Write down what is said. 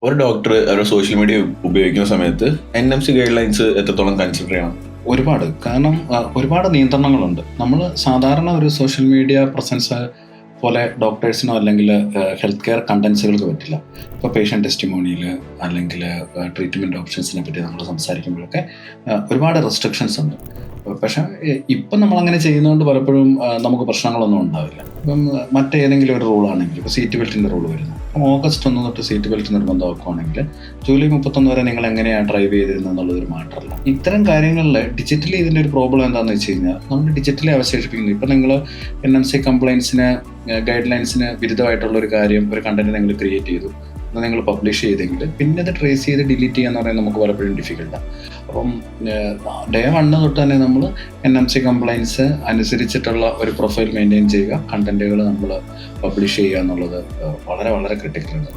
ഒരു ഡോക്ടർ അവരുടെ social media ഉപയോഗിക്കുന്ന സമയത്ത് NMC ഗൈഡ് ലൈൻസ് എത്രത്തോളം കൺസിഡർ ചെയ്യണം? ഒരുപാട്. കാരണം ഒരുപാട് നിയന്ത്രണങ്ങളുണ്ട്. നമ്മൾ സാധാരണ ഒരു സോഷ്യൽ മീഡിയ പ്രസൻസ് പോലെ ഡോക്ടേഴ്സിനോ അല്ലെങ്കിൽ ഹെൽത്ത് കെയർ കണ്ടൻസുകൾക്ക് പറ്റില്ല. ഇപ്പോൾ പേഷ്യൻ്റ് ടെസ്റ്റിമോണിയിൽ അല്ലെങ്കിൽ ട്രീറ്റ്മെൻറ്റ് ഓപ്ഷൻസിനെ പറ്റി നമ്മൾ സംസാരിക്കുമ്പോഴൊക്കെ ഒരുപാട് റെസ്ട്രിക്ഷൻസ് ഉണ്ട്. പക്ഷേ ഇപ്പം നമ്മളങ്ങനെ ചെയ്യുന്നതുകൊണ്ട് പലപ്പോഴും നമുക്ക് പ്രശ്നങ്ങളൊന്നും ഉണ്ടാവില്ല. ഇപ്പം മറ്റേതെങ്കിലും ഒരു റൂളാണെങ്കിൽ ഇപ്പോൾ സീറ്റ് ബെൽറ്റിൻ്റെ റൂൾ വരുന്നു. അപ്പം ഓഗസ്റ്റ് 1 തൊട്ട് സീറ്റ് ബെൽറ്റ് നിർബന്ധമാക്കുകയാണെങ്കിൽ ജൂലൈ 31 വരെ നിങ്ങൾ എങ്ങനെയാണ് ഡ്രൈവ് ചെയ്തിരുന്നത് എന്നുള്ളതൊരു മാറ്ററല്ല. ഇത്തരം കാര്യങ്ങളിൽ ഡിജിറ്റലി ഇതിൻ്റെ ഒരു പ്രോബ്ലം എന്താണെന്ന് വെച്ച് കഴിഞ്ഞാൽ നമ്മൾ ഡിജിറ്റലി അവശേഷിപ്പിക്കുന്നു. ഇപ്പം നിങ്ങൾ NMC കംപ്ലയിൻസിന് ഗൈഡ് ലൈൻസിന് വിരുദ്ധമായിട്ടുള്ള ഒരു കാര്യം, ഒരു കണ്ടന്റ് നിങ്ങൾ ക്രിയേറ്റ് ചെയ്തു, അത് നിങ്ങൾ പബ്ലിഷ് ചെയ്തെങ്കിൽ പിന്നെ അത് ട്രേസ് ചെയ്ത് ഡിലീറ്റ് ചെയ്യാന്ന് പറയുന്നത് നമുക്ക് പലപ്പോഴും ഡിഫിക്കൽട്ടാണ്. അപ്പം ഡേ 1 തൊട്ട് തന്നെ നമ്മൾ NMC കംപ്ലയിൻസ് അനുസരിച്ചിട്ടുള്ള ഒരു പ്രൊഫൈൽ മെയിൻറ്റെയിൻ ചെയ്യുക, കണ്ടന്റുകൾ നമ്മൾ പബ്ലിഷ് ചെയ്യുക എന്നുള്ളത് വളരെ വളരെ ക്രിട്ടിക്കലാണ്.